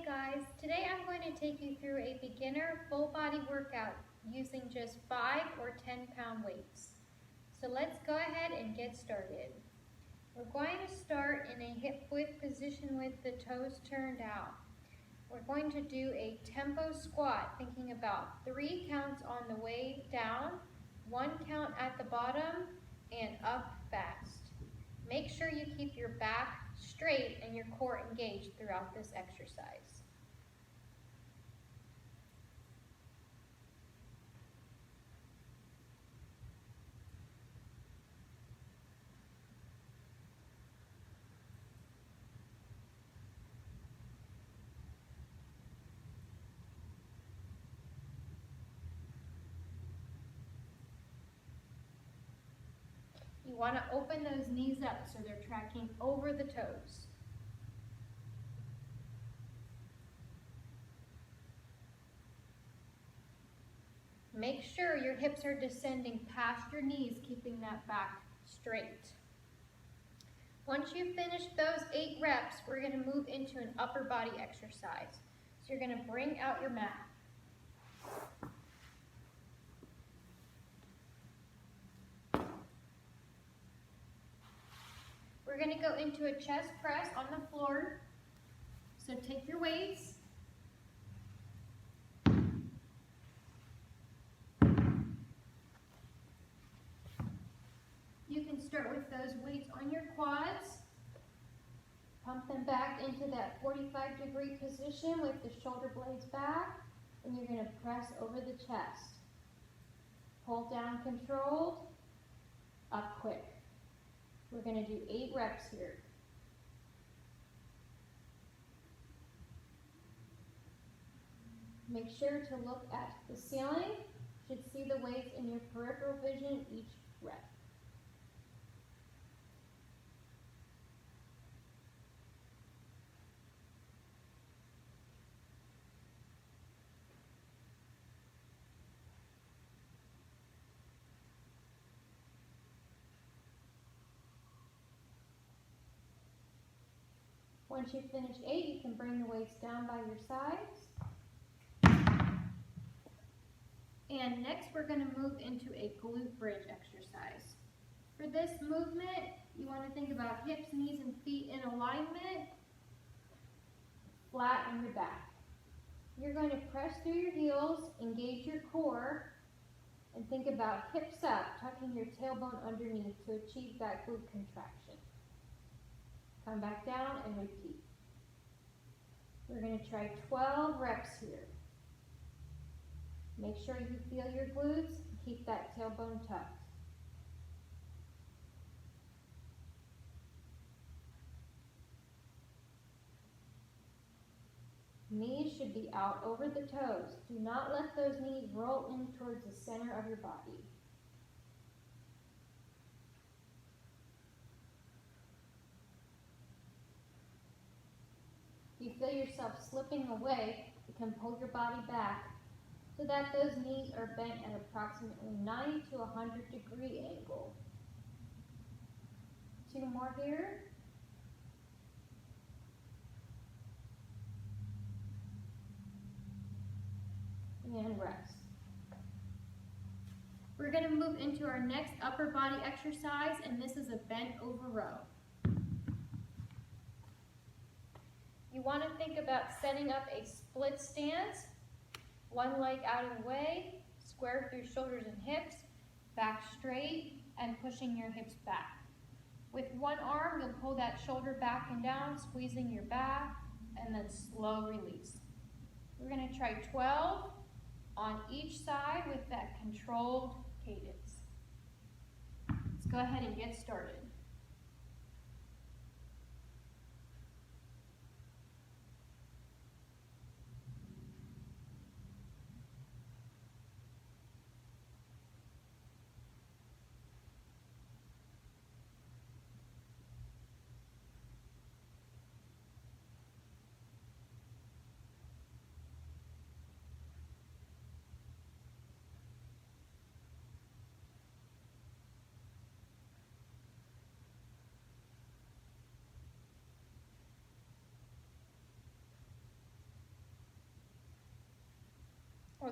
Hey guys, today I'm going to take you through a beginner full body workout using just 5 or 10-pound weights. So let's go ahead and get started. We're going to start in a hip width position with the toes turned out. We're going to do a tempo squat, thinking about 3 counts on the way down, 1 count at the bottom, and up fast. Make sure you keep your back straight and your core engaged throughout this exercise. You want to open those knees up so they're tracking over the toes. Make sure your hips are descending past your knees, keeping that back straight. Once you've finished those 8 reps, we're going to move into an upper body exercise. So you're going to bring out your mat. We're going to go into a chest press on the floor. So take your weights. You can start with those weights on your quads. Pump them back into that 45-degree position with the shoulder blades back, and you're going to press over the chest. Pull down controlled, up quick. We're going to do 8 reps here. Make sure to look at the ceiling. You should see the weights in your peripheral vision each rep. Once you finish 8, you can bring the weights down by your sides. And next we're going to move into a glute bridge exercise. For this movement, you want to think about hips, knees, and feet in alignment, flat on your back. You're going to press through your heels, engage your core, and think about hips up, tucking your tailbone underneath to achieve that glute contraction. Come back down and repeat. We're going to try 12 reps here. Make sure you feel your glutes and keep that tailbone tucked. Knees should be out over the toes. Do not let those knees roll in towards the center of your body. If you feel yourself slipping away, you can pull your body back so that those knees are bent at approximately 90 to 100-degree angle. 2 more here. And rest. We're going to move into our next upper body exercise, and this is a bent over row. You want to think about setting up a split stance, one leg out of the way, square through shoulders and hips, back straight, and pushing your hips back. With one arm, you'll pull that shoulder back and down, squeezing your back, and then slow release. We're going to try 12 on each side with that controlled cadence. Let's go ahead and get started.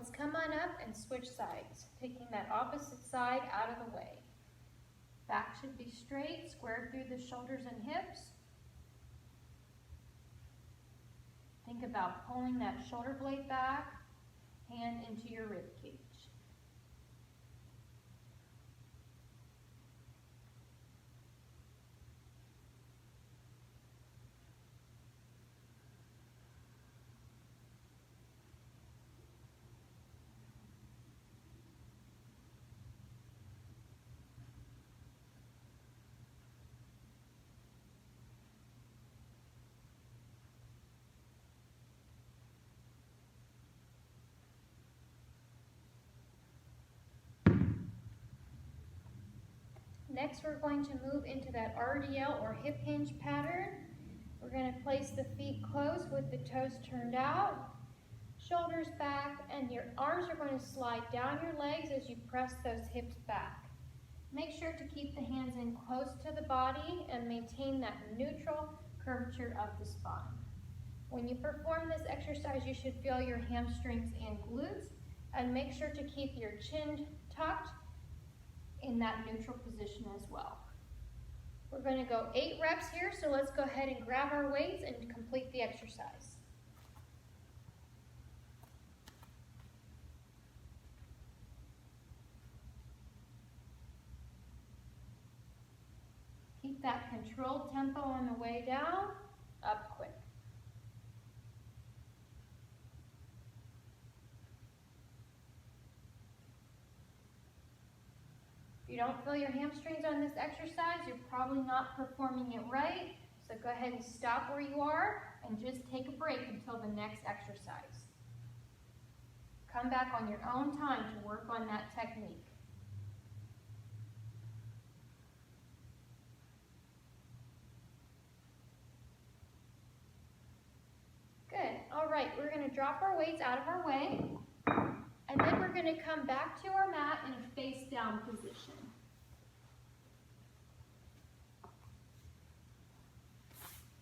let's come on up and switch sides, taking that opposite side out of the way. Back should be straight, squared through the shoulders and hips. Think about pulling that shoulder blade back, hand into your rib cage. Next, we're going to move into that RDL or hip hinge pattern. We're going to place the feet close with the toes turned out, shoulders back, and your arms are going to slide down your legs as you press those hips back. Make sure to keep the hands in close to the body and maintain that neutral curvature of the spine. When you perform this exercise, you should feel your hamstrings and glutes, and make sure to keep your chin tucked in that neutral position as well. We're going to go 8 reps here, so let's go ahead and grab our weights and complete the exercise. Keep that controlled tempo on the way down, up quick. If you don't feel your hamstrings on this exercise, you're probably not performing it right. So go ahead and stop where you are and just take a break until the next exercise. Come back on your own time to work on that technique. Good. All right, we're going to drop our weights out of our way. And then we're going to come back to our mat in a face down position.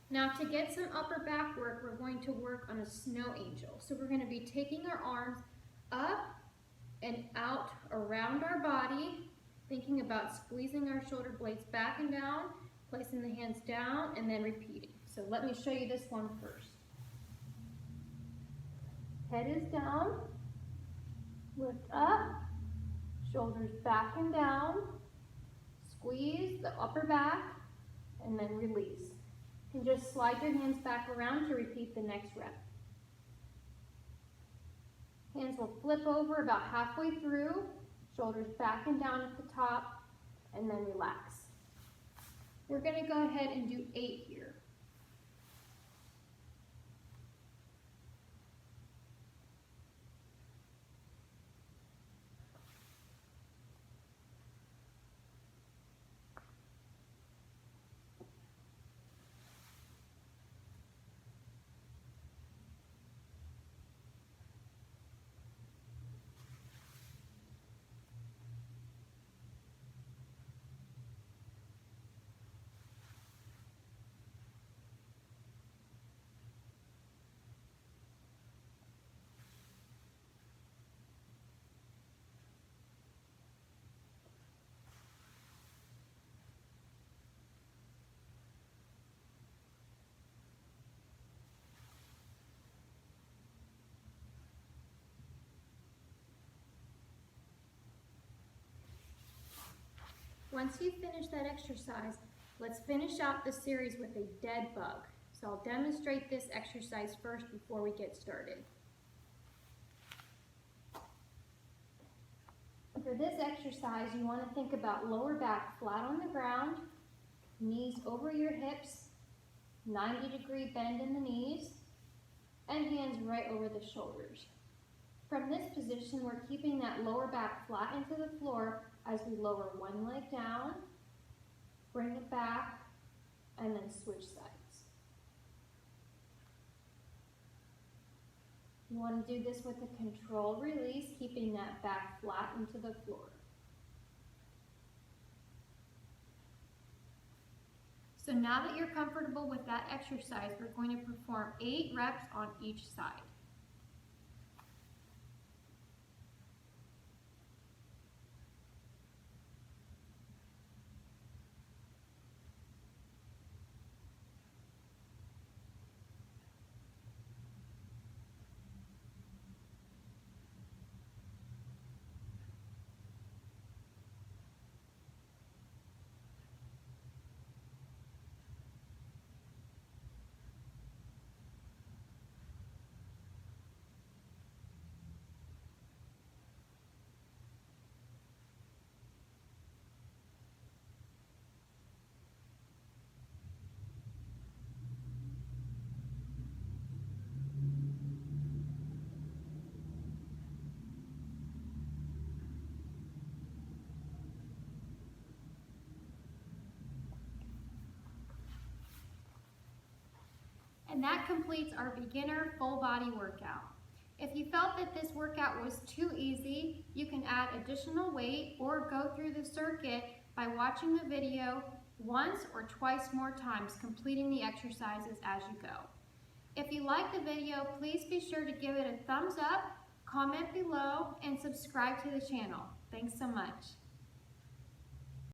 Now to get some upper back work, we're going to work on a snow angel. So we're going to be taking our arms up and out around our body, thinking about squeezing our shoulder blades back and down, placing the hands down, and then repeating. So let me show you this one first. Head is down. Lift up, shoulders back and down, squeeze the upper back, and then release. You can just slide your hands back around to repeat the next rep. Hands will flip over about halfway through, shoulders back and down at the top, and then relax. We're going to go ahead and do 8 here. Once you finish that exercise, let's finish out the series with a dead bug. So I'll demonstrate this exercise first before we get started. For this exercise, you want to think about lower back flat on the ground, knees over your hips, 90-degree bend in the knees, and hands right over the shoulders. From this position, we're keeping that lower back flat into the floor as we lower one leg down, bring it back, and then switch sides. You want to do this with a controlled release, keeping that back flat into the floor. So now that you're comfortable with that exercise, we're going to perform 8 reps on each side. And that completes our beginner full body workout. If you felt that this workout was too easy, you can add additional weight or go through the circuit by watching the video once or twice more times, completing the exercises as you go. If you like the video, please be sure to give it a thumbs up, comment below, and subscribe to the channel. Thanks so much.